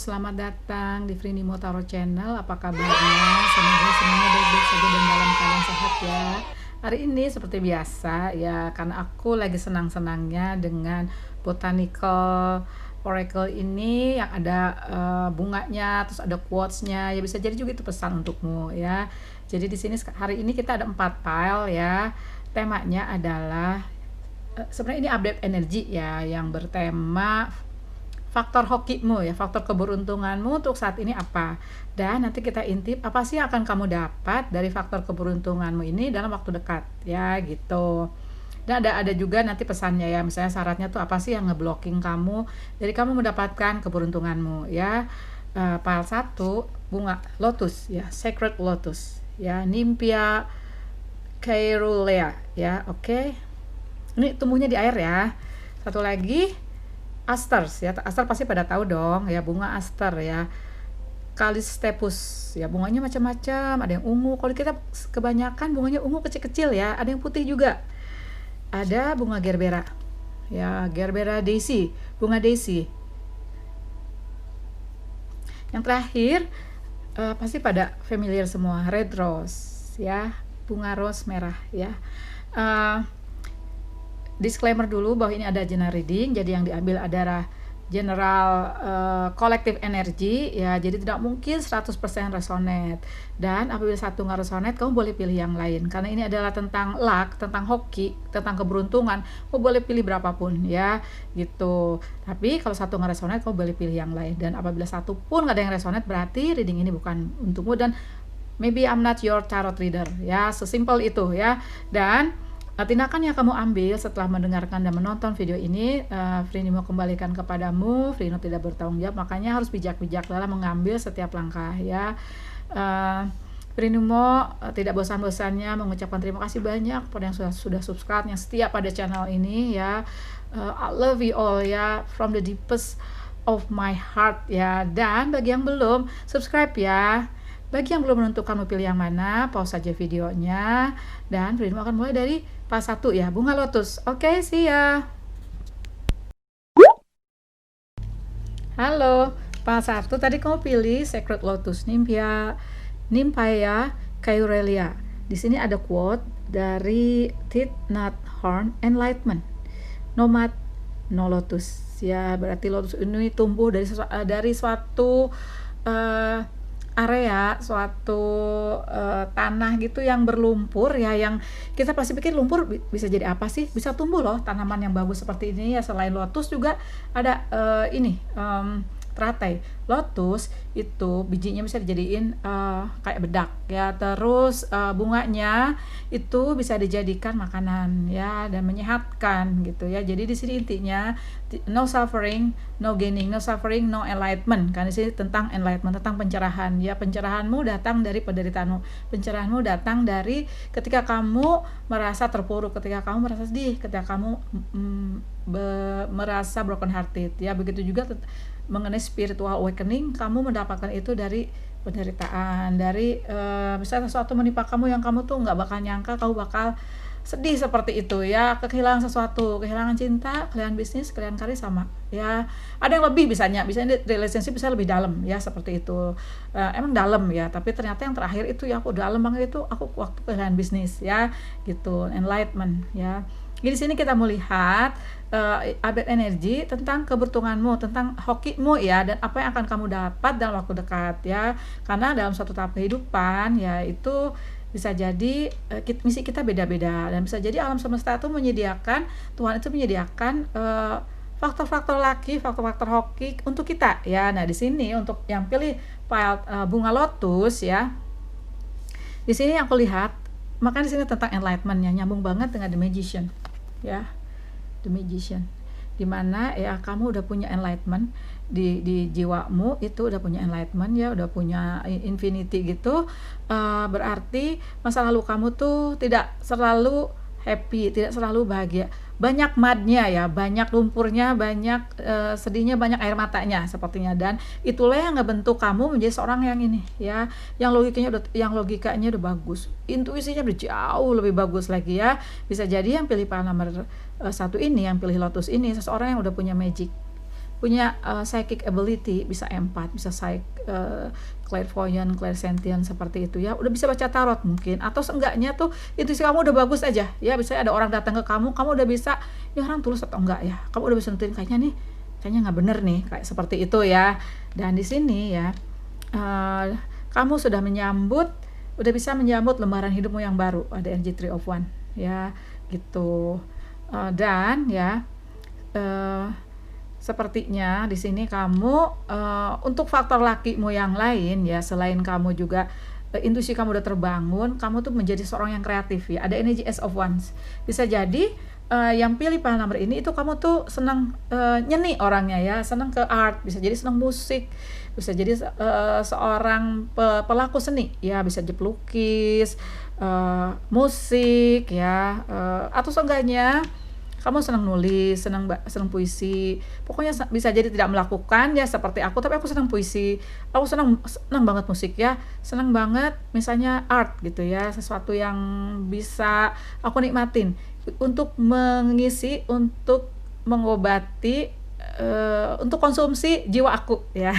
selamat datang di Frinimo Tarot Channel. Apa kabarnya? Semoga semuanya baik-baik saja dan dalam keadaan sehat ya. Hari ini seperti biasa ya, karena aku lagi senang-senangnya dengan botanical oracle ini yang ada bunganya, terus ada quotes-nya. Ya bisa jadi juga itu pesan untukmu ya. Jadi di sini hari ini kita ada 4 pile ya. Temanya adalah sebenarnya ini update energi ya, yang bertema faktor hokimu ya, faktor keberuntunganmu untuk saat ini apa, dan nanti kita intip apa sih yang akan kamu dapat dari faktor keberuntunganmu ini dalam waktu dekat ya gitu. Dan ada juga nanti pesannya ya, misalnya syaratnya tuh apa sih yang ngeblocking kamu dari kamu mendapatkan keberuntunganmu ya. Pile 1 bunga lotus ya, sacred lotus ya, Nymphaea caerulea ya. Oke. Ini tumbuhnya di air ya. Satu lagi asters ya, aster pasti pada tahu dong ya, bunga aster ya, Callisteppus ya, bunganya macam-macam, ada yang ungu, kalau kita kebanyakan bunganya ungu kecil-kecil ya, ada yang putih juga. Ada bunga gerbera ya, gerbera daisy, bunga daisy. Yang terakhir pasti pada familiar semua, red rose ya, bunga rose merah ya. Disclaimer dulu bahwa ini ada general reading, jadi yang diambil adalah general collective energy ya, jadi tidak mungkin 100% resonate. Dan apabila satu nggak resonate, kamu boleh pilih yang lain, karena ini adalah tentang luck, tentang hoki, tentang keberuntungan. Kamu boleh pilih berapapun ya gitu. Tapi kalau satu nggak resonate, kamu boleh pilih yang lain. Dan apabila satu pun nggak ada yang resonate, berarti reading ini bukan untukmu, dan maybe I'm not your tarot reader ya, sesimpel itu ya. Dan tindakan yang kamu ambil setelah mendengarkan dan menonton video ini, Frinimo kembalikan kepadamu. Frinimo tidak bertanggung jawab, makanya harus bijak-bijak dalam mengambil setiap langkah ya. Frinimo tidak bosan-bosannya mengucapkan terima kasih banyak kepada yang sudah subscribe, yang setia pada channel ini ya. I love you all ya, from the deepest of my heart ya. Dan bagi yang belum subscribe ya, bagi yang belum menentukan mau pilih yang mana, pause saja videonya, dan Frinimo akan mulai dari pas 1 ya, bunga lotus. Oke, see ya. Halo, pas 1 tadi kamu pilih sacred lotus, Nymphaea caerulea. Di sini ada quote dari Thich Nhat Hanh, Enlightenment. Nomad no lotus ya, berarti lotus ini tumbuh dari suatu area, suatu tanah gitu yang berlumpur ya, yang kita pasti pikir lumpur bisa jadi apa sih, bisa tumbuh loh tanaman yang bagus seperti ini ya. Selain lotus juga ada teratai. Lotus itu bijinya bisa dijadiin kayak bedak ya, terus bunganya itu bisa dijadikan makanan ya, dan menyehatkan gitu ya. Jadi di sini intinya no suffering, no gaining, no suffering, no enlightenment. Kan di sini tentang enlightenment, tentang pencerahan ya. Pencerahanmu datang dari penderitaanmu, pencerahanmu datang dari ketika kamu merasa terpuruk, ketika kamu merasa sedih, ketika kamu merasa broken hearted ya. Begitu juga mengenai spiritual awakening, kamu mendapatkan itu dari penderitaan, dari misalnya sesuatu menimpa kamu yang kamu tuh nggak bakal nyangka kamu bakal sedih seperti itu ya, kehilangan sesuatu, kehilangan cinta, kehilangan bisnis, kehilangan karir sama ya. Ada yang lebih bisanya relationship bisa lebih dalam ya, seperti itu. Emang dalam ya, tapi ternyata yang terakhir itu ya, aku dalam banget itu aku waktu kehilangan bisnis ya gitu, enlightenment ya. Jadi di sini kita melihat update energi tentang keberuntunganmu, tentang hokimu ya, dan apa yang akan kamu dapat dalam waktu dekat ya. Karena dalam suatu tahap kehidupan ya, itu bisa jadi misi kita beda-beda, dan bisa jadi alam semesta itu menyediakan, Tuhan itu menyediakan faktor-faktor lucky, faktor-faktor hoki untuk kita ya. Nah di sini untuk yang pilih pile bunga lotus ya, di sini yang aku lihat, makanya di sini tentang enlightenment ya, nyambung banget dengan the magician ya, the magician, dimana ya kamu udah punya enlightenment di jiwamu, itu udah punya enlightenment ya, udah punya infinity gitu. Berarti masa lalu kamu tuh tidak selalu happy, tidak selalu bahagia, banyak mudnya ya, banyak lumpurnya, banyak sedihnya, banyak air matanya sepertinya. Dan itulah yang ngebentuk kamu menjadi seorang yang ini ya, yang logikanya udah bagus, intuisinya udah jauh lebih bagus lagi ya. Bisa jadi yang pilih pile nomor 1 ini, yang pilih lotus ini, seseorang yang udah punya magic punya psychic ability, bisa empat, bisa clairvoyant, clairsentient seperti itu ya, udah bisa baca tarot mungkin, atau seenggaknya tuh intuisi kamu udah bagus aja ya, misalnya ada orang datang ke kamu udah bisa, ya orang tulus atau enggak ya, kamu udah bisa nentuin kayaknya nggak bener nih, kayak seperti itu ya. Dan di sini ya kamu sudah udah bisa menyambut lembaran hidupmu yang baru, ada energy 3 of Wands ya gitu. Dan ya sepertinya di sini kamu untuk faktor lakimu yang lain ya, selain kamu juga intuisi kamu udah terbangun, kamu tuh menjadi seorang yang kreatif ya, ada energi Ace of Wands. Bisa jadi yang pilih panel nomor ini itu kamu tuh senang nyeni orangnya ya, senang ke art, bisa jadi senang musik, bisa jadi seorang pelaku seni ya, bisa jadi pelukis, musik ya, atau seenggaknya kamu senang nulis, senang puisi, pokoknya bisa jadi tidak melakukan ya seperti aku, tapi aku senang puisi, aku senang banget musik ya, senang banget misalnya art gitu ya, sesuatu yang bisa aku nikmatin untuk mengisi, untuk mengobati, untuk konsumsi jiwa aku ya.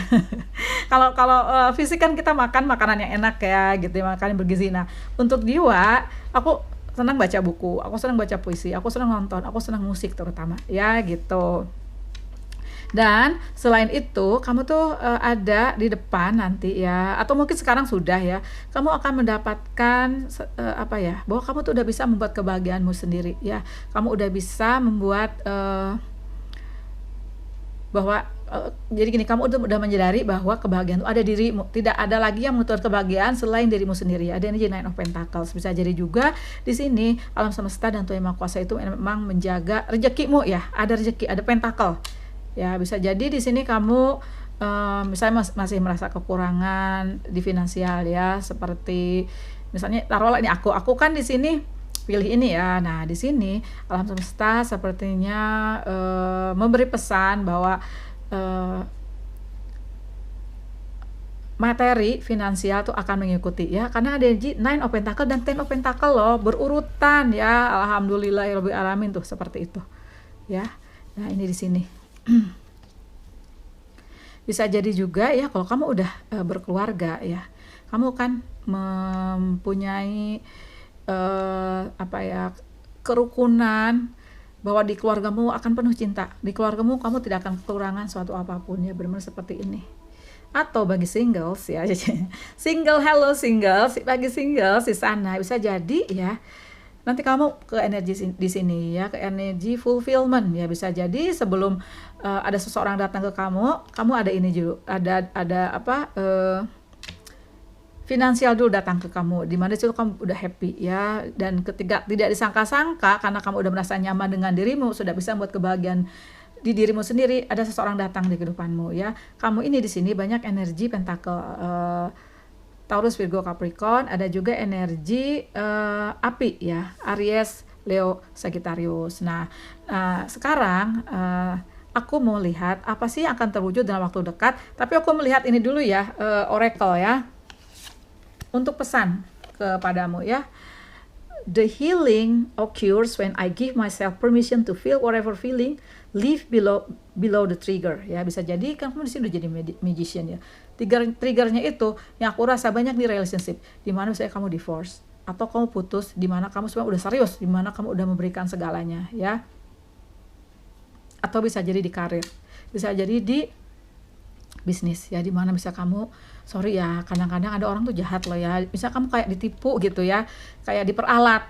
Kalau fisik kan kita makan makanan yang enak ya gitu ya, makanan bergizi. Nah untuk jiwa aku senang baca buku, aku senang baca puisi, aku senang nonton, aku senang musik terutama ya gitu. Dan selain itu kamu tuh ada di depan nanti ya, atau mungkin sekarang sudah ya, kamu akan mendapatkan bahwa kamu tuh udah bisa membuat kebahagiaanmu sendiri ya, kamu udah bisa membuat bahwa jadi gini, kamu udah menyadari bahwa kebahagiaan itu ada dirimu, tidak ada lagi yang menentukan kebahagiaan selain dirimu sendiri. Ada energi Nine of Pentacles. Bisa jadi juga di sini alam semesta dan Tuhan Yang Maha Kuasa itu memang menjaga rezekimu ya, ada rezeki, ada pentacle ya. Bisa jadi di sini kamu misalnya masih merasa kekurangan di finansial ya, seperti misalnya taruhlah ini aku kan di sini pilih ini ya. Nah di sini alam semesta sepertinya memberi pesan bahwa materi finansial tuh akan mengikuti ya, karena ada Nine of Pentacle dan Ten of Pentacle loh, berurutan ya, alhamdulillahirabbil alamin tuh seperti itu ya. Nah ini di sini bisa jadi juga ya, kalau kamu udah berkeluarga ya, kamu kan mempunyai kerukunan, bahwa di keluargamu akan penuh cinta, di keluargamu kamu tidak akan kekurangan suatu apapun ya, benar-benar seperti ini. Atau bagi singles ya, hello singles, bagi singles di sana bisa jadi ya, nanti kamu ke energi di sini ya, ke energi fulfillment ya. Bisa jadi sebelum ada seseorang datang ke kamu ada ini dulu, ada finansial dulu datang ke kamu, di mana situ kamu udah happy ya, dan ketika tidak disangka-sangka karena kamu udah merasa nyaman dengan dirimu, sudah bisa membuat kebahagiaan di dirimu sendiri, ada seseorang datang di kehidupanmu ya. Kamu ini di sini banyak energi pentacle, Taurus, Virgo, Capricorn, ada juga energi api ya, Aries, Leo, Sagittarius. Nah sekarang aku mau lihat apa sih yang akan terwujud dalam waktu dekat, tapi aku melihat ini dulu ya, oracle ya, untuk pesan kepadamu ya. The healing occurs when I give myself permission to feel whatever feeling live below the trigger ya. Bisa jadi kan kamu di sini udah jadi magician ya. Triggernya itu yang aku rasa banyak di relationship, di mana misalnya kamu divorce atau kamu putus, di mana kamu sebenarnya udah serius, di mana kamu udah memberikan segalanya ya. Atau bisa jadi di karir, bisa jadi di bisnis ya, dimana bisa kamu, sorry ya, kadang-kadang ada orang tuh jahat loh ya, bisa kamu kayak ditipu gitu ya, kayak diperalat,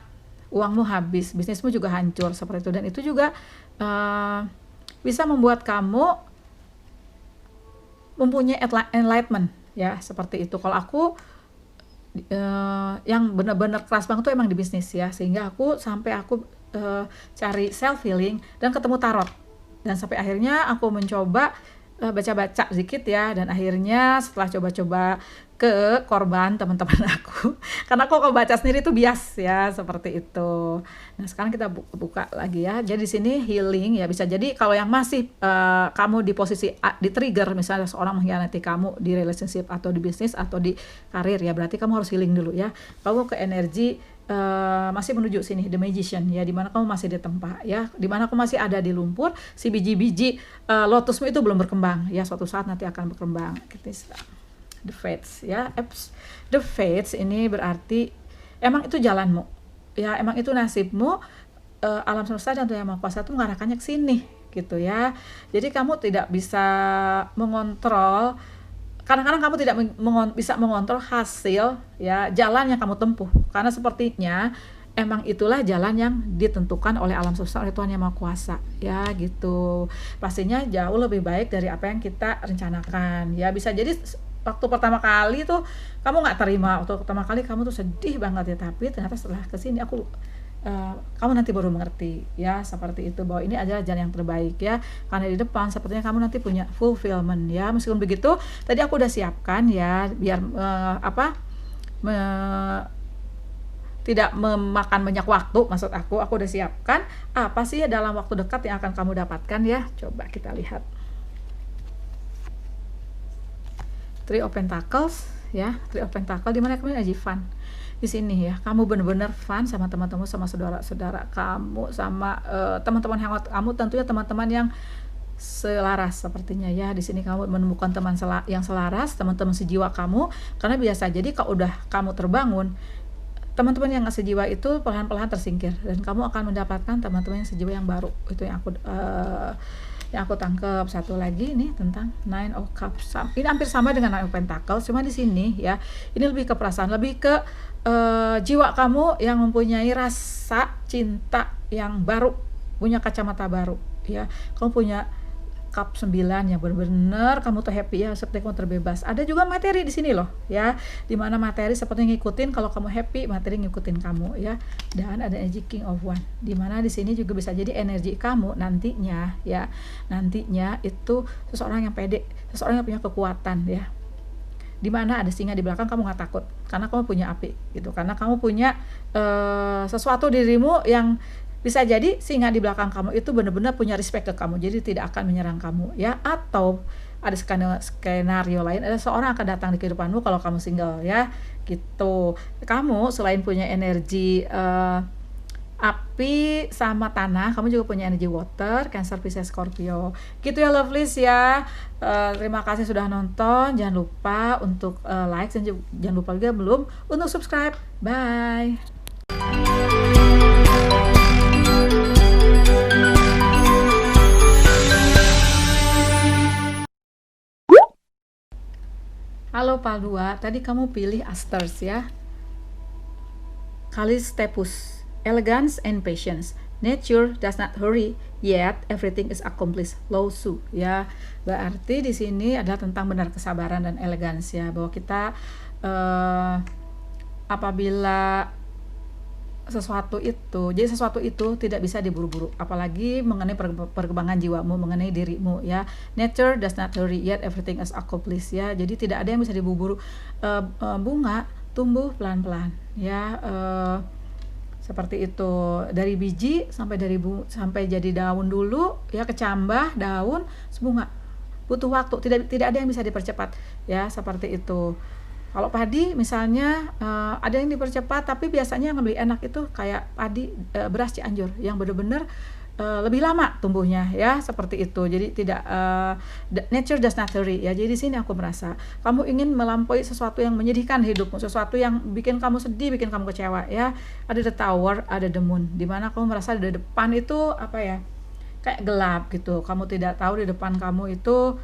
uangmu habis, bisnismu juga hancur seperti itu. Dan itu juga bisa membuat kamu mempunyai enlightenment ya, seperti itu. Kalau aku yang benar-benar keras banget tuh emang di bisnis ya, sehingga aku cari self healing dan ketemu tarot, dan sampai akhirnya aku mencoba baca-baca sedikit ya, dan akhirnya setelah coba-coba ke korban teman-teman aku karena aku kalau baca sendiri tuh bias ya, seperti itu. Nah sekarang kita buka lagi ya. Jadi di sini healing ya, bisa jadi kalau yang masih kamu di posisi di trigger, misalnya seorang mengkhianati kamu di relationship atau di bisnis atau di karir ya, berarti kamu harus healing dulu ya. Kamu ke energi masih menuju sini, the magician ya, dimana kamu masih di tempat ya, dimana kamu masih ada di lumpur, si biji-biji lotusmu itu belum berkembang ya, suatu saat nanti akan berkembang gitu. The fates ya, the fates ini berarti emang itu jalanmu ya, emang itu nasibmu. Alam semesta dan Tuhan Yang Maha Kuasa itu mengarahkannya ke sini gitu ya. Jadi kamu tidak bisa mengontrol, kadang-kadang kamu tidak bisa mengontrol hasil ya, jalan yang kamu tempuh, karena sepertinya emang itulah jalan yang ditentukan oleh alam semesta, oleh Tuhan Yang Maha Kuasa ya gitu. Pastinya jauh lebih baik dari apa yang kita rencanakan ya. Bisa jadi waktu pertama kali tuh kamu nggak terima, waktu pertama kali kamu tuh sedih banget ya, tapi ternyata setelah kesini kamu nanti baru mengerti ya, seperti itu, bahwa ini adalah jalan yang terbaik ya, karena di depan sepertinya kamu nanti punya fulfillment ya. Meskipun begitu tadi aku udah siapkan ya, biar tidak memakan banyak waktu, maksud aku udah siapkan apa sih dalam waktu dekat yang akan kamu dapatkan ya. Coba kita lihat. Three of Pentacles ya, Three of Pentacles, dimana kamu lagi fun di sini ya, kamu benar-benar fun sama teman-teman, sama saudara-saudara kamu, sama teman-teman hangout kamu, tentunya teman-teman yang selaras sepertinya ya. Di sini kamu menemukan teman yang selaras, teman-teman sejiwa kamu, karena biasa jadi kalau udah kamu terbangun, teman-teman yang sejiwa itu perlahan-lahan tersingkir, dan kamu akan mendapatkan teman-teman yang sejiwa yang baru. Itu yang aku tangkap. Satu lagi nih tentang Nine of Cups. Ini hampir sama dengan Nine of Pentacles, cuma di sini ya, ini lebih ke perasaan, lebih ke jiwa kamu yang mempunyai rasa cinta yang baru, punya kacamata baru ya. Kamu punya cup 9 yang benar-benar kamu tuh happy ya, seperti kamu terbebas. Ada juga materi di sini loh ya, dimana materi seperti ngikutin, kalau kamu happy materi ngikutin kamu ya. Dan ada energy King of One, dimana di sini juga bisa jadi energi kamu nantinya ya, nantinya itu seseorang yang pede, seseorang yang punya kekuatan ya, dimana ada singa di belakang, kamu nggak takut karena kamu punya api gitu, karena kamu punya sesuatu dirimu yang bisa jadi singa di belakang kamu itu benar-benar punya respect ke kamu, jadi tidak akan menyerang kamu ya. Atau ada skenario lain, ada seorang akan datang di kehidupanmu kalau kamu single ya gitu. Kamu selain punya energi api sama tanah, kamu juga punya energi water, Cancer, Pisces, Scorpio gitu ya lovelies ya. Terima kasih sudah nonton, jangan lupa untuk like, dan jangan lupa juga belum untuk subscribe. Bye. Halo Pal 2, tadi kamu pilih Asters ya. Callisteppus, elegance and patience. Nature does not hurry, yet everything is accomplished. Lao Tzu ya. Berarti di sini adalah tentang benar kesabaran dan elegansi ya, bahwa kita apabila sesuatu itu tidak bisa diburu-buru, apalagi mengenai perkembangan jiwamu, mengenai dirimu ya. Nature does not hurry, yet everything is accomplished ya. Jadi tidak ada yang bisa diburu-buru. Bunga tumbuh pelan-pelan ya, seperti itu, dari biji sampai jadi daun dulu ya, kecambah daun, bunga, butuh waktu, tidak ada yang bisa dipercepat ya, seperti itu. Kalau padi misalnya ada yang dipercepat, tapi biasanya yang lebih enak itu kayak padi beras Cianjur yang benar-benar lebih lama tumbuhnya ya, seperti itu. Jadi tidak nature does not hurry ya. Jadi di sini aku merasa kamu ingin melampaui sesuatu yang menyedihkan hidupmu, sesuatu yang bikin kamu sedih, bikin kamu kecewa ya. Ada the tower, ada the moon, dimana kamu merasa di depan itu apa ya, kayak gelap gitu. Kamu tidak tahu di depan kamu itu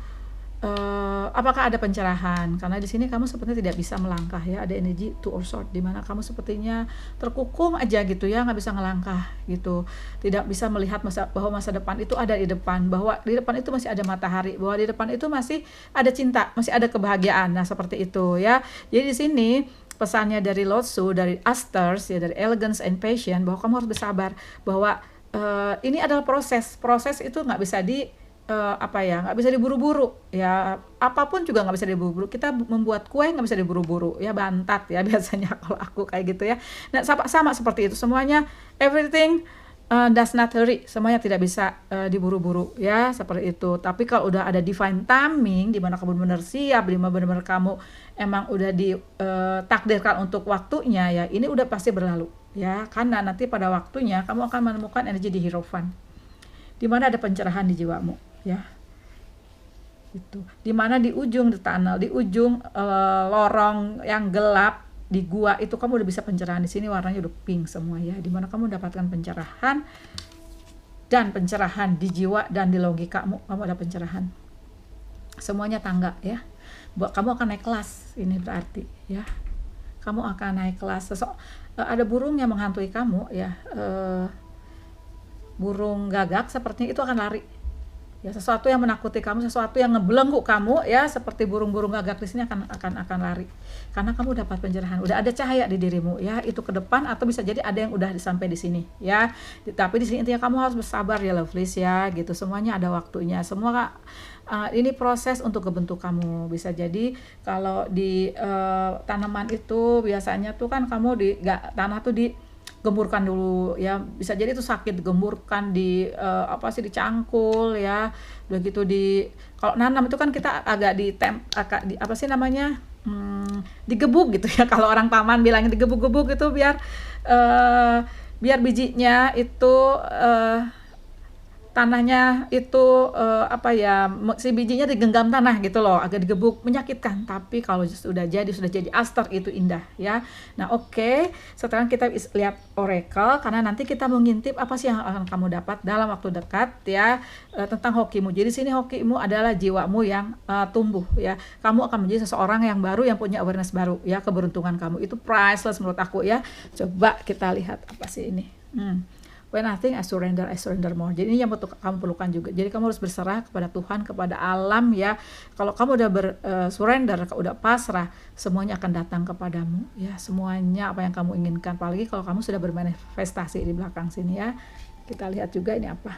apakah ada pencerahan, karena di sini kamu sepertinya tidak bisa melangkah ya. Ada energi two of swords, dimana kamu sepertinya terkukung aja gitu ya, nggak bisa ngelangkah gitu, tidak bisa melihat bahwa masa depan itu ada di depan, bahwa di depan itu masih ada matahari, bahwa di depan itu masih ada cinta, masih ada kebahagiaan. Nah seperti itu ya. Jadi di sini pesannya dari Lao Tzu, dari Asters ya, dari elegance and patience, bahwa kamu harus bersabar, bahwa ini adalah proses itu nggak bisa nggak bisa diburu-buru ya, apapun juga nggak bisa diburu-buru. Kita membuat kue nggak bisa diburu-buru ya, bantat ya biasanya kalau aku kayak gitu ya. Nah sama seperti itu semuanya, everything does not hurry, semuanya tidak bisa diburu-buru ya, seperti itu. Tapi kalau udah ada divine timing, di mana kamu benar-benar siap, di mana benar-benar kamu emang udah ditakdirkan untuk waktunya ya, ini udah pasti berlalu ya, karena nanti pada waktunya kamu akan menemukan energi di Hierophant, di mana ada pencerahan di jiwamu, ya. Itu di mana di ujung the tunnel, di ujung lorong yang gelap di gua itu kamu udah bisa pencerahan. Di sini warnanya udah pink semua, ya, di mana kamu mendapatkan pencerahan dan pencerahan di jiwa dan di logikamu, kamu ada pencerahan. Semuanya tangga, ya. Kamu akan naik kelas, ini berarti, ya. Kamu akan naik kelas. Ada burung yang menghantui kamu, ya, burung gagak sepertinya itu akan lari, ya. Sesuatu yang menakuti kamu, sesuatu yang ngebelenggu kamu, ya, seperti burung-burung gagak di sini akan lari, karena kamu dapat pencerahan, udah ada cahaya di dirimu, ya. Itu ke depan atau bisa jadi ada yang udah sampai di sini, ya. Tapi di sini intinya kamu harus bersabar, ya, lovelies, ya, gitu. Semuanya ada waktunya, semua ini proses untuk kebentuk kamu. Bisa jadi kalau di tanaman itu biasanya tuh kan kamu tanah tuh digemburkan dulu, ya. Bisa jadi itu sakit digemburkan, dicangkul, ya. Udah gitu kalau nanam itu kan kita agak digebuk gitu, ya. Kalau orang taman bilangnya digebuk-gebuk itu biar bijinya itu tanahnya itu si bijinya digenggam tanah gitu loh, agak digebuk, menyakitkan. Tapi kalau sudah jadi aster itu indah, ya. Nah, oke. Sekarang kita lihat oracle, karena nanti kita mengintip apa sih yang akan kamu dapat dalam waktu dekat, ya, tentang hokimu. Jadi sini hokimu adalah jiwamu yang tumbuh, ya. Kamu akan menjadi seseorang yang baru, yang punya awareness baru, ya. Keberuntungan kamu itu priceless menurut aku, ya. Coba kita lihat apa sih ini. When I think I surrender more. Jadi ini yang kamu perlukan juga. Jadi kamu harus berserah kepada Tuhan, kepada alam, ya. Kalau kamu udah surrender, udah pasrah, semuanya akan datang kepadamu, ya. Semuanya apa yang kamu inginkan. Apalagi kalau kamu sudah bermanifestasi di belakang sini, ya. Kita lihat juga ini apa.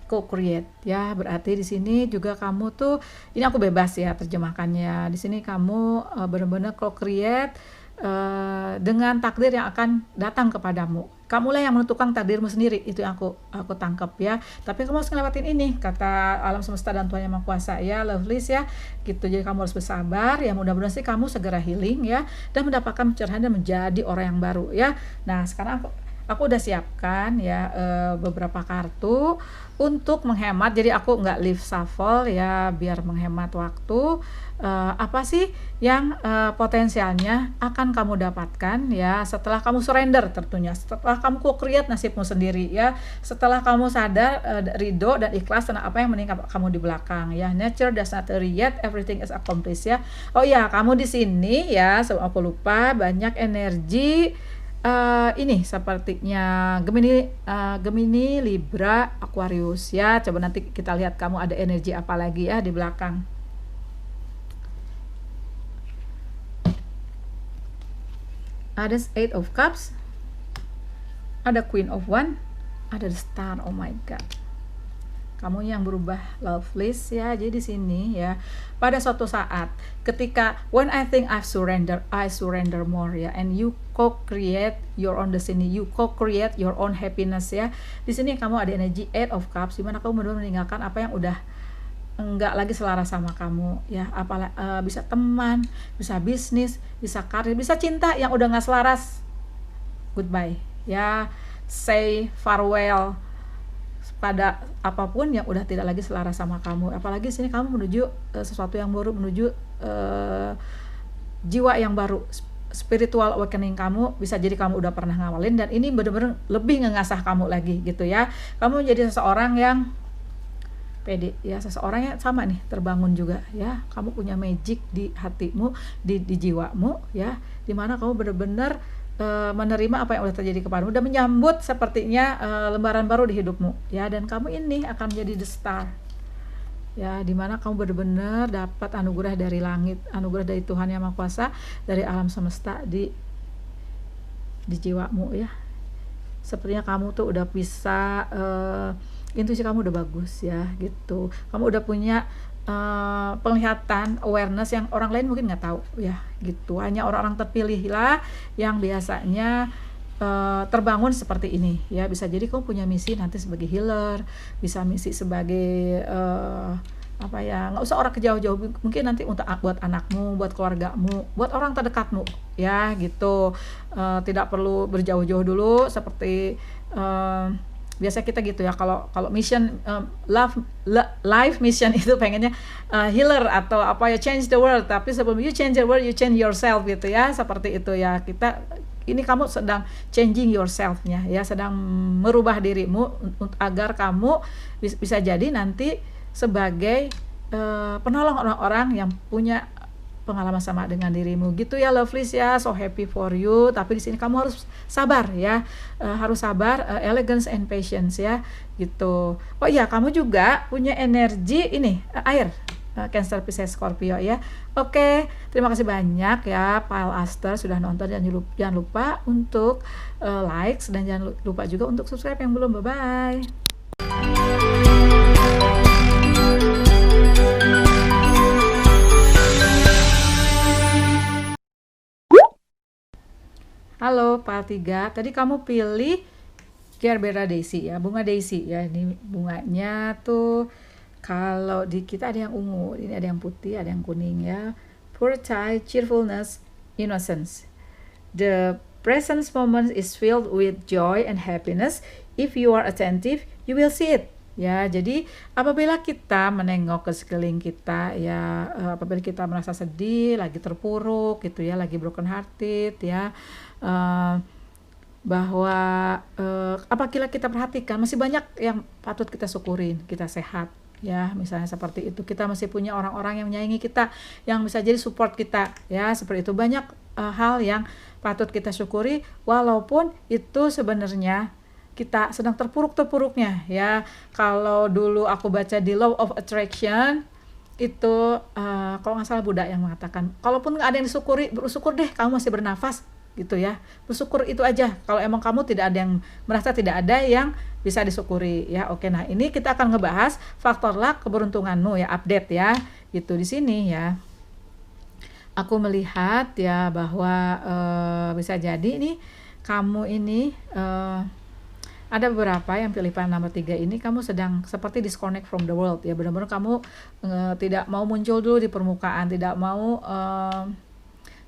Co-create, ya. Berarti di sini juga kamu tuh, ini aku bebas, ya, terjemahkannya. Di sini kamu benar-benar co-create dengan takdir yang akan datang kepadamu. Kamulah yang menentukan takdirmu sendiri, itu yang aku tangkap, ya. Tapi kamu harus ngelewatin ini, kata alam semesta dan Tuhan Yang Maha Kuasa, ya, lovelies, ya, gitu. Jadi kamu harus bersabar, ya. Mudah-mudahan sih kamu segera healing, ya, dan mendapatkan pencerahan dan menjadi orang yang baru, ya. Nah, sekarang aku udah siapkan, ya, beberapa kartu untuk menghemat. Jadi aku nggak live shuffle, ya, biar menghemat waktu. Apa sih yang potensialnya akan kamu dapatkan, ya, setelah kamu surrender tentunya, setelah kamu co-create nasibmu sendiri, ya, setelah kamu sadar, ridho dan ikhlas dengan apa yang menimpa kamu di belakang, ya. Nature does not hurry yet, everything is accomplished, ya. Oh ya, kamu di sini, ya, sebelum aku lupa, banyak energi ini sepertinya Gemini, Libra, Aquarius, ya. Coba nanti kita lihat kamu ada energi apa lagi, ya, di belakang. Ada Eight of Cups, ada Queen of Wands, ada the Star. Oh my God, kamu yang berubah, lovelies, ya. Jadi di sini, ya, pada suatu saat ketika when I think I surrender more, ya, and you co-create your own destiny, you co-create your own happiness, ya. Di sini kamu ada energi Eight of Cups, dimana kamu benar-benar meninggalkan apa yang udah enggak lagi selaras sama kamu, ya. Bisa teman, bisa bisnis, bisa karir, bisa cinta yang udah nggak selaras. Goodbye, ya. Say farewell pada apapun yang udah tidak lagi selaras sama kamu. Apalagi sini kamu menuju sesuatu yang baru, menuju jiwa yang baru, spiritual awakening kamu. Bisa jadi kamu udah pernah ngawalin, dan ini benar-benar lebih ngasah kamu lagi, gitu, ya. Kamu menjadi seseorang yang pede, ya, seseorang yang sama nih, terbangun juga, ya. Kamu punya magic di hatimu, di jiwamu, ya, dimana kamu benar-benar menerima apa yang udah terjadi kepadamu, dan menyambut sepertinya lembaran baru di hidupmu, ya. Dan kamu ini akan menjadi the star, ya, dimana kamu benar-benar dapat anugerah dari langit, anugerah dari Tuhan Yang Maha Kuasa, dari alam semesta di jiwamu, ya. Sepertinya kamu tuh udah bisa intuisi kamu udah bagus, ya, gitu. Kamu udah punya penglihatan, awareness yang orang lain mungkin nggak tahu, ya, gitu. Hanya orang-orang terpilih lah yang biasanya terbangun seperti ini, ya. Bisa jadi kamu punya misi nanti sebagai healer, bisa misi sebagai apa ya, nggak usah orang jauh-jauh, mungkin nanti untuk buat anakmu, buat keluargamu, buat orang terdekatmu ya gitu. Tidak perlu berjauh-jauh dulu seperti biasa kita gitu ya, kalau mission life mission itu pengennya healer atau apa ya, change the world, tapi sebelum you change the world you change yourself gitu ya, seperti itu ya. Ini kamu sedang changing yourself-nya ya, sedang merubah dirimu agar kamu bisa jadi nanti sebagai penolong orang-orang yang punya pengalaman sama dengan dirimu gitu ya, lovelies ya. So happy for you, tapi di sini kamu harus sabar ya, harus sabar, elegance and patience ya gitu. Oh iya, kamu juga punya energi ini air, Cancer, Pisces, Scorpio ya. Oke, terima kasih banyak ya Pile Aster sudah nonton, dan jangan lupa untuk likes, dan jangan lupa juga untuk subscribe yang belum. Bye bye. Halo Pile 3, tadi kamu pilih Gerbera Daisy ya, bunga Daisy ya. Ini bunganya tuh kalau di kita ada yang ungu, ini ada yang putih, ada yang kuning ya. Purity, cheerfulness, innocence. The present moment is filled with joy and happiness. If you are attentive, you will see it. Ya, jadi apabila kita menengok ke sekeliling kita ya, apabila kita merasa sedih, lagi terpuruk gitu ya, lagi broken hearted ya, bahwa apabila kita perhatikan masih banyak yang patut kita syukurin. Kita sehat ya, misalnya seperti itu. Kita masih punya orang-orang yang menyayangi kita, yang bisa jadi support kita ya, seperti itu. Banyak hal yang patut kita syukuri, walaupun itu sebenarnya kita sedang terpuruk-terpuruknya ya. Kalau dulu aku baca di Law of Attraction itu, kalau nggak salah Buddha yang mengatakan, kalaupun nggak ada yang disyukuri, bersyukur deh kamu masih bernafas gitu ya, bersyukur itu aja. Kalau emang kamu tidak ada yang merasa tidak ada yang bisa disyukuri ya. Oke, nah ini kita akan ngebahas faktor luck keberuntunganmu ya, update ya gitu. Di sini ya aku melihat ya bahwa bisa jadi nih kamu ini ada beberapa yang pilih pilihan nomor 3 ini, kamu sedang seperti disconnect from the world ya, benar-benar kamu tidak mau muncul dulu di permukaan, tidak mau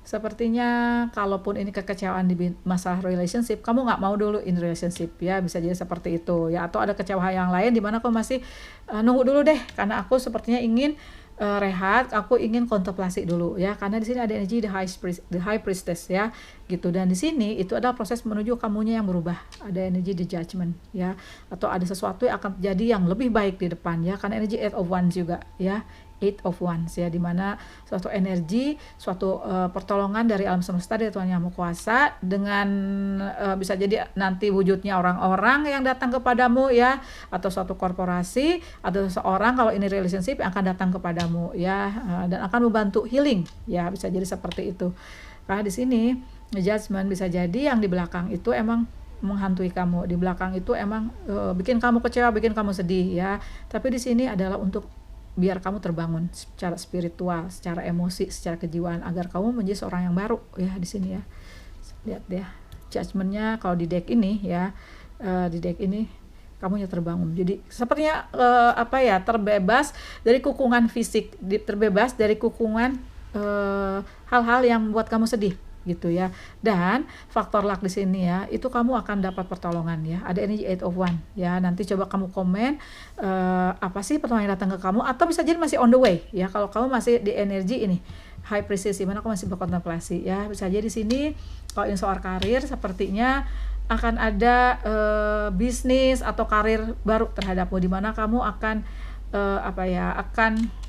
sepertinya kalaupun ini kekecewaan di masalah relationship, kamu nggak mau dulu in relationship ya, bisa jadi seperti itu ya. Atau ada kecewaan yang lain di mana kamu masih nunggu dulu deh, karena aku sepertinya ingin rehat, aku ingin kontemplasi dulu ya, karena di sini ada energi the high priestess ya gitu. Dan di sini itu adalah proses menuju kamunya yang berubah, ada energi the judgment ya, atau ada sesuatu yang akan terjadi yang lebih baik di depan ya, karena energi 8 of Wands juga ya, 8 of Wands ya, dimana suatu energi, suatu pertolongan dari alam semesta, dari Tuhan Yang Maha Kuasa, dengan bisa jadi nanti wujudnya orang-orang yang datang kepadamu ya, atau suatu korporasi, atau seseorang kalau ini relationship yang akan datang kepadamu ya, dan akan membantu healing ya, bisa jadi seperti itu. Karena di sini judgment bisa jadi yang di belakang itu emang menghantui kamu, di belakang itu emang bikin kamu kecewa, bikin kamu sedih ya. Tapi di sini adalah untuk biar kamu terbangun secara spiritual, secara emosi, secara kejiwaan, agar kamu menjadi seorang yang baru ya di sini ya. Lihat ya, judgmentnya kalau di deck ini ya, di deck ini kamunya terbangun. Jadi sepertinya terbebas dari kukungan fisik, terbebas dari kukungan hal-hal yang membuat kamu sedih gitu ya. Dan faktor luck di sini ya, itu kamu akan dapat pertolongan ya. Ada energi 8 of Wands ya. Nanti coba kamu komen apa sih pertolongan yang datang ke kamu, atau bisa jadi masih on the way ya. Kalau kamu masih di energi ini high priestess, mana kamu masih berkontemplasi ya. Bisa jadi di sini kalau ini soal karir, sepertinya akan ada bisnis atau karir baru terhadapmu, di mana kamu akan akan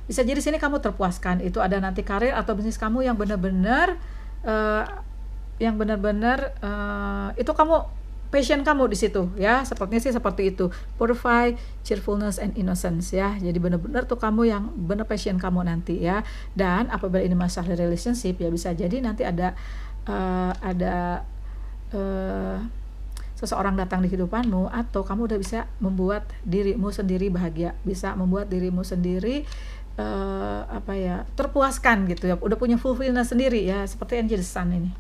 bisa jadi sini kamu terpuaskan. Itu ada nanti karir atau bisnis kamu yang benar-benar itu kamu passion kamu di situ ya, sepertinya sih seperti itu. Purify, cheerfulness and innocence ya. Jadi benar-benar tuh kamu yang benar passion kamu nanti ya. Dan apabila ini masalah relationship ya, bisa jadi nanti ada seseorang datang di kehidupanmu, atau kamu udah bisa membuat dirimu sendiri bahagia, bisa membuat dirimu sendiri terpuaskan gitu ya, udah punya fulfillment sendiri ya, seperti energi the sun ini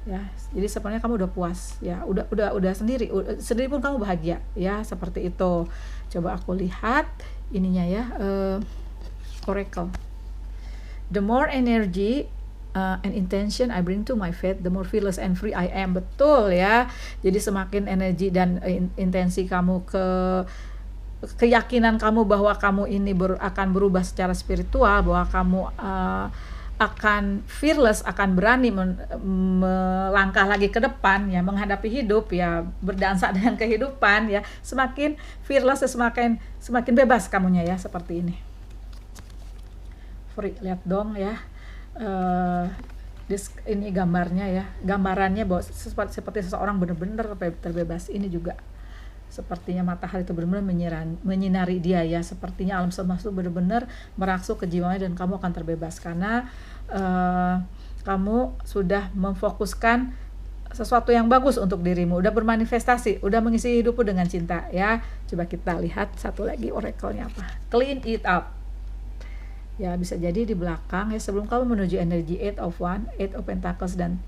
ya. Jadi sebenarnya kamu udah puas ya, udah sendiri pun kamu bahagia ya, seperti itu. Coba aku lihat ininya ya, Oracle. The more energy and intention I bring to my faith, the more fearless and free I am. Betul ya. Jadi semakin energi dan intensi kamu, keyakinan kamu bahwa kamu ini akan berubah secara spiritual, bahwa kamu akan fearless, akan berani melangkah lagi ke depan ya, menghadapi hidup ya, berdansa dengan kehidupan ya, semakin fearless, semakin bebas kamunya ya, seperti ini. Free, lihat dong ya, ini gambarnya ya, gambarannya bahwa seperti seseorang benar-benar terbebas. Ini juga sepertinya matahari itu benar-benar menyinari dia ya, sepertinya alam semesta itu benar-benar merasuk ke jiwanya dan kamu akan terbebas karena kamu sudah memfokuskan sesuatu yang bagus untuk dirimu, udah bermanifestasi, udah mengisi hidupmu dengan cinta ya. Coba kita lihat satu lagi oracle-nya apa, clean it up ya, bisa jadi di belakang ya, sebelum kamu menuju energi 8 of Wands, 8 of Pentacles dan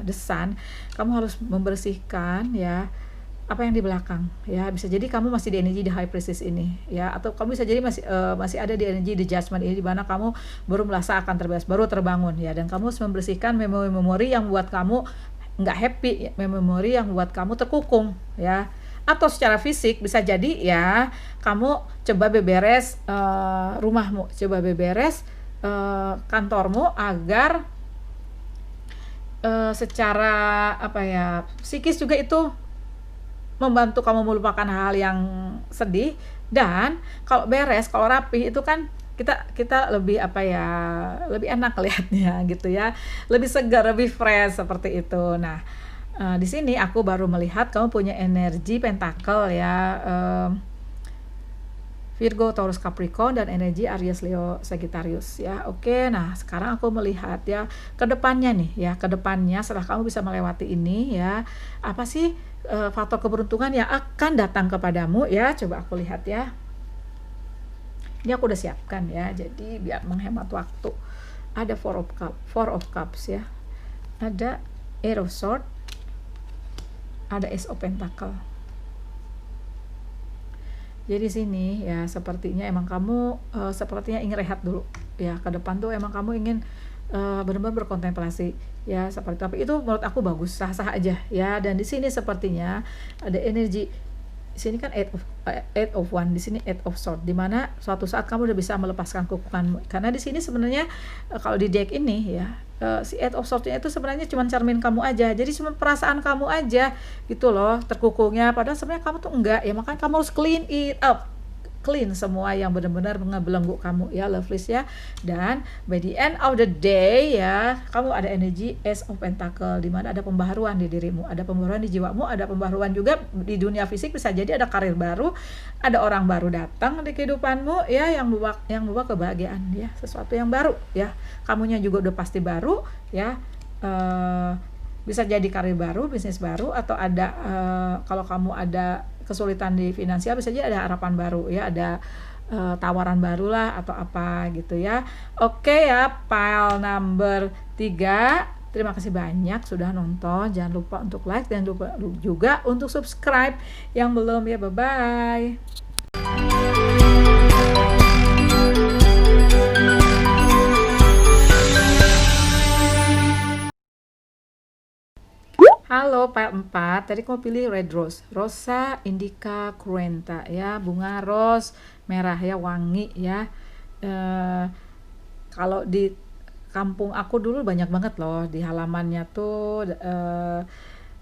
the Sun, kamu harus membersihkan ya apa yang di belakang ya. Bisa jadi kamu masih di energi di High Priestess ini ya, atau kamu bisa jadi masih ada di energi di Judgment ini, di mana kamu baru merasa akan terbebas, baru terbangun ya, dan kamu harus membersihkan memori-memori yang buat kamu nggak happy ya, memori yang buat kamu terkukung ya. Atau secara fisik bisa jadi ya, kamu coba beberes rumahmu, coba beberes kantormu, agar secara apa ya, psikis juga itu membantu kamu melupakan hal yang sedih. Dan kalau beres, kalau rapi itu kan kita lebih apa ya, lebih enak lihatnya gitu ya, lebih segar, lebih fresh seperti itu. Nah, di sini aku baru melihat kamu punya energi pentacle ya, Virgo, Taurus, Capricorn, dan energi Aries, Leo, Sagittarius ya. Oke, nah sekarang aku melihat ya ke depannya nih ya, ke depannya setelah kamu bisa melewati ini ya, apa sih faktor keberuntungan yang akan datang kepadamu ya. Coba aku lihat ya, ini aku udah siapkan ya, jadi biar menghemat waktu. Ada Four of Cups ya, ada Eight of Swords, ada Ace of Pentacle. Jadi sini ya, sepertinya emang kamu sepertinya ingin rehat dulu ya, ke depan tuh emang kamu ingin benar-benar berkontemplasi ya, seperti itu. Tapi itu menurut aku bagus, sah-sah aja ya. Dan di sini sepertinya ada energi, di sini kan eight of Wands, di sini 8 of Swords, di mana suatu saat kamu udah bisa melepaskan kekukuhanmu. Karena di sini sebenarnya kalau di deck ini ya, si 8 of Swords itu sebenarnya cuma cermin kamu aja, jadi cuma perasaan kamu aja gitu loh terkukungnya, padahal sebenarnya kamu tuh enggak ya. Makanya kamu harus clean it up, clean semua yang benar-benar ngebelenggu kamu ya, lovelies ya. Dan by the end of the day ya, kamu ada energi Ace of Pentacle, di mana ada pembaharuan di dirimu, ada pembaharuan di jiwamu, ada pembaharuan juga di dunia fisik. Bisa jadi ada karir baru, ada orang baru datang di kehidupanmu ya, yang membawa kebahagiaan ya, sesuatu yang baru ya. Kamunya juga udah pasti baru ya, bisa jadi karir baru, bisnis baru, atau ada kalau kamu ada kesulitan di finansial, bisa jadi ada harapan baru ya, ada tawaran baru lah atau apa gitu ya. Oke ya, pile number 3. Terima kasih banyak sudah nonton. Jangan lupa untuk like dan lupa juga untuk subscribe yang belum ya. Bye bye. Halo, pile 4. Tadi kamu pilih red rose, Rosa indica cruenta ya, bunga rose merah ya, wangi ya. Kalau di kampung aku dulu banyak banget loh, di halamannya tuh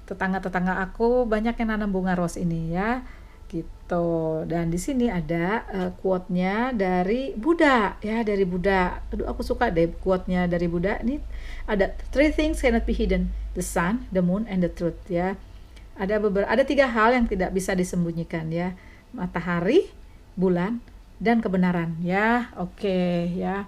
tetangga-tetangga aku banyak yang nanam bunga rose ini ya gitu. Dan di sini ada quote-nya dari Buddha ya, dari Buddha. Aduh, aku suka deh quote-nya dari Buddha. Ini ada 3 things cannot be hidden: the sun, the moon, and the truth ya. Ada 3 hal yang tidak bisa disembunyikan ya: matahari, bulan, dan kebenaran ya. Oke ya.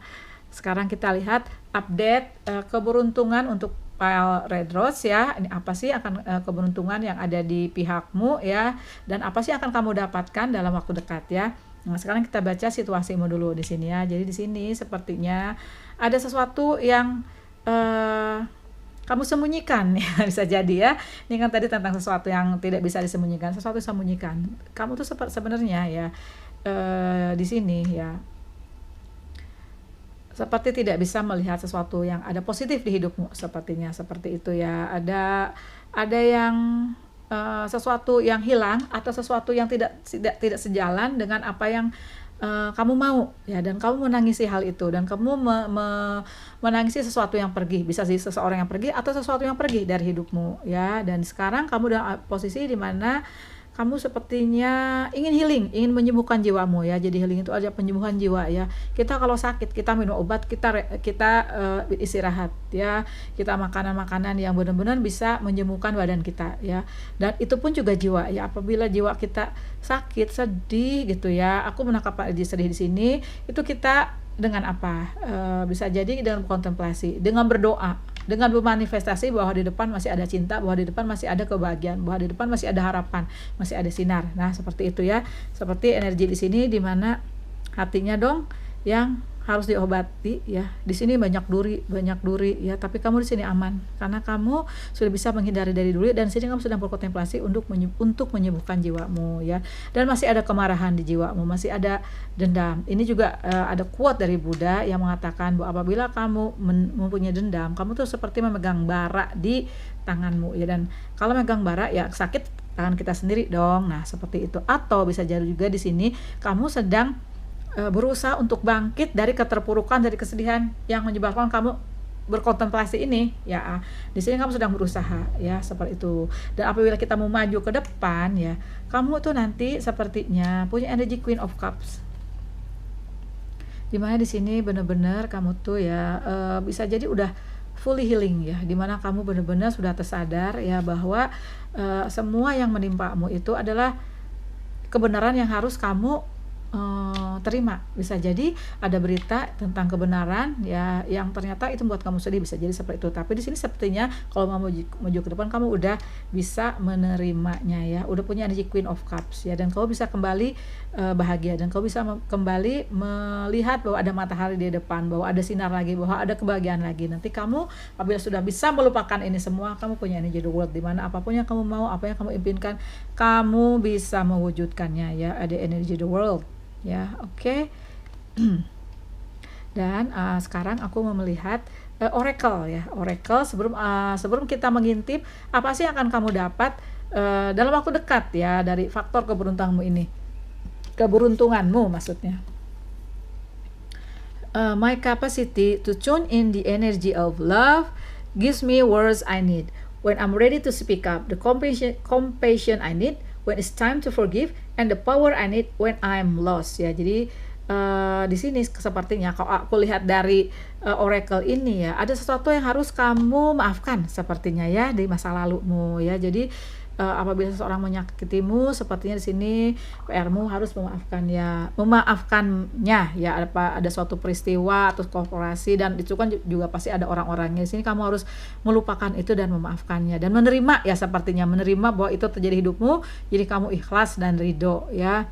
Sekarang kita lihat update keberuntungan untuk pile red rose ya. Ini apa sih akan keberuntungan yang ada di pihakmu ya, dan apa sih akan kamu dapatkan dalam waktu dekat ya. Nah, sekarang kita baca situasimu dulu di sini ya. Jadi di sini sepertinya ada sesuatu yang kamu sembunyikan ya, bisa jadi ya. Ini kan tadi tentang sesuatu yang tidak bisa disembunyikan, sesuatu disembunyikan. Kamu tuh sebenarnya ya di sini ya seperti tidak bisa melihat sesuatu yang ada positif di hidupmu, sepertinya seperti itu ya. Ada yang sesuatu yang hilang atau sesuatu yang tidak sejalan dengan apa yang kamu mau ya, dan kamu menangisi hal itu, dan kamu menangisi sesuatu yang pergi, bisa sih seseorang yang pergi atau sesuatu yang pergi dari hidupmu ya. Dan sekarang kamu dalam posisi di mana kamu sepertinya ingin healing, ingin menyembuhkan jiwamu ya. Jadi healing itu ada penyembuhan jiwa ya. Kita kalau sakit, kita minum obat, kita istirahat ya. Kita makanan-makanan yang benar-benar bisa menyembuhkan badan kita ya. Dan itu pun juga jiwa ya. Apabila jiwa kita sakit, sedih gitu ya. Aku menangkap sedih di sini, itu kita dengan apa? Bisa jadi dengan kontemplasi, dengan berdoa, dengan bermanifestasi bahwa di depan masih ada cinta, bahwa di depan masih ada kebahagiaan, bahwa di depan masih ada harapan, masih ada sinar. Nah, seperti itu ya. Seperti energi di sini di mana hatinya dong yang harus diobati ya. Di sini banyak duri ya, tapi kamu di sini aman karena kamu sudah bisa menghindari dari duri, dan di sini kamu sedang berkontemplasi untuk menyembuhkan jiwamu ya. Dan masih ada kemarahan di jiwamu, masih ada dendam. Ini juga ada quote dari Buddha yang mengatakan bahwa apabila kamu mempunyai dendam, kamu tuh seperti memegang bara di tanganmu ya. Dan kalau megang bara ya sakit tangan kita sendiri dong. Nah, seperti itu. Atau bisa jadi juga di sini kamu sedang berusaha untuk bangkit dari keterpurukan, dari kesedihan yang menyebabkan kamu berkontemplasi ini ya. Di sini kamu sedang berusaha ya, seperti itu. Dan apabila kita mau maju ke depan ya, kamu tuh nanti sepertinya punya energi Queen of Cups, dimana di sini benar-benar kamu tuh ya bisa jadi udah fully healing ya, dimana kamu benar-benar sudah tersadar ya bahwa semua yang menimpamu itu adalah kebenaran yang harus kamu terima. Bisa jadi ada berita tentang kebenaran ya yang ternyata itu membuat kamu sedih, bisa jadi seperti itu. Tapi di sini sepertinya kalau mau maju ke depan, kamu udah bisa menerimanya ya, udah punya energi Queen of Cups ya, dan kamu bisa kembali bahagia, dan kamu bisa kembali melihat bahwa ada matahari di depan, bahwa ada sinar lagi, bahwa ada kebahagiaan lagi. Nanti kamu apabila sudah bisa melupakan ini semua, kamu punya energi the world, dimana apapun yang kamu mau, apa yang kamu impikan, kamu bisa mewujudkannya ya. Ada energi the world ya, oke. Dan sekarang aku mau melihat oracle ya. Oracle sebelum kita mengintip apa sih yang akan kamu dapat dalam waktu dekat ya dari faktor keberuntunganmu ini. Keberuntunganmu maksudnya. My capacity to tune in the energy of love gives me words I need. When I'm ready to speak up, the compassion I need when it's time to forgive, and the power I need when I'm lost ya. Jadi di sini sepertinya kalau aku lihat dari oracle ini ya, ada sesuatu yang harus kamu maafkan sepertinya ya di masa lalumu ya. Jadi apabila seseorang menyakitimu, sepertinya di sini PR-mu harus memaafkannya ya. Ada suatu peristiwa atau korporasi, dan itu kan juga pasti ada orang-orangnya. Di sini kamu harus melupakan itu dan memaafkannya, dan menerima ya, sepertinya menerima bahwa itu terjadi hidupmu. Jadi kamu ikhlas dan ridho ya.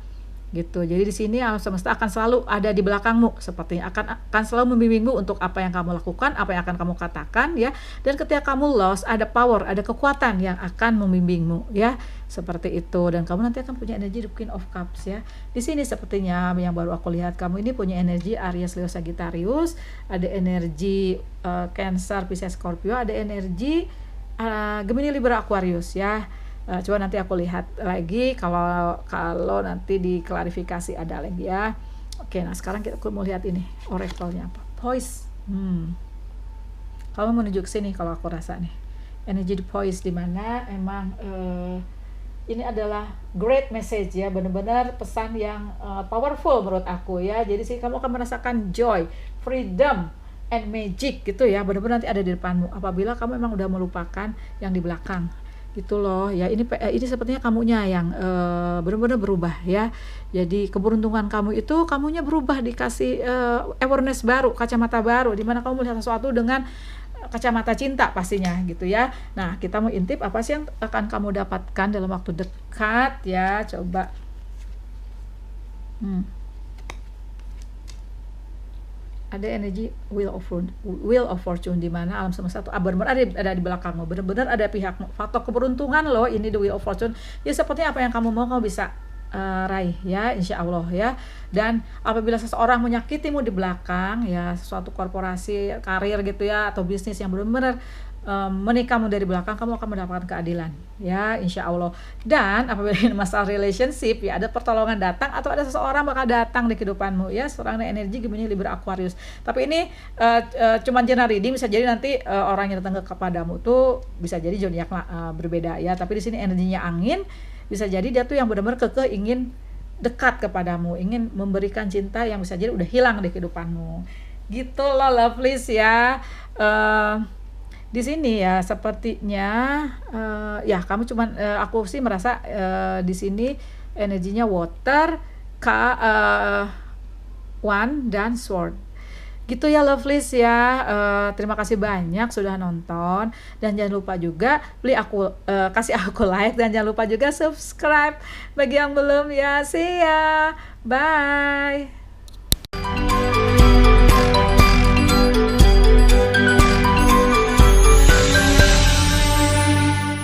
Gitu. Jadi di sini alam semesta akan selalu ada di belakangmu, sepertinya akan selalu membimbingmu untuk apa yang kamu lakukan, apa yang akan kamu katakan ya. Dan ketika kamu lost, ada power, ada kekuatan yang akan membimbingmu ya, seperti itu. Dan kamu nanti akan punya energi the Queen of Cups ya. Di sini sepertinya yang baru aku lihat, kamu ini punya energi Aries, Leo, Sagittarius, ada energi Cancer, Pisces, Scorpio, ada energi Gemini, Libra, Aquarius ya. Coba nanti aku lihat lagi kalau nanti diklarifikasi ada lagi ya. Oke, nah sekarang aku mau lihat ini oracle-nya apa. Poise. Kamu menuju ke sini kalau aku rasa nih. Energi the poise, di mana emang ini adalah great message ya, benar-benar pesan yang powerful menurut aku ya. Jadi sih kamu akan merasakan joy, freedom, and magic gitu ya. Benar-benar nanti ada di depanmu apabila kamu memang udah melupakan yang di belakang. Gitu loh ya. Ini sepertinya kamunya yang benar-benar berubah ya. Jadi keberuntungan kamu itu, kamunya berubah, dikasih awareness baru, kacamata baru, dimana kamu melihat sesuatu dengan kacamata cinta pastinya gitu ya. Nah, kita mau intip apa sih yang akan kamu dapatkan dalam waktu dekat ya. Coba ada energi wheel of fortune, di mana alam semesta itu benar-benar ada di belakangmu, benar-benar ada pihakmu, faktor keberuntungan loh ini, the wheel of fortune. Ya seperti apa yang kamu mau kamu bisa raih ya, insya Allah ya. Dan apabila seseorang menyakitimu di belakang ya, suatu korporasi, karir gitu ya, atau bisnis yang benar-benar menikahmu dari belakang, kamu akan mendapatkan keadilan ya, insya Allah. Dan apabila ini masalah relationship ya, ada pertolongan datang atau ada seseorang bakal datang di kehidupanmu ya, seorang energi Gemini, Libra, Aquarius. Tapi ini cuman general reading, bisa jadi nanti orang yang datang kepadamu tuh bisa jadi zodiak berbeda ya. Tapi di sini energinya angin, bisa jadi dia tuh yang benar-benar kekeh ingin dekat kepadamu, ingin memberikan cinta yang bisa jadi udah hilang di kehidupanmu gitu loh, lovelies ya. Di sini ya sepertinya ya kamu cuman aku sih merasa di sini energinya water, one dan sword gitu ya, lovelies ya. Terima kasih banyak sudah nonton, dan jangan lupa juga kasih aku like, dan jangan lupa juga subscribe bagi yang belum ya. See ya, bye.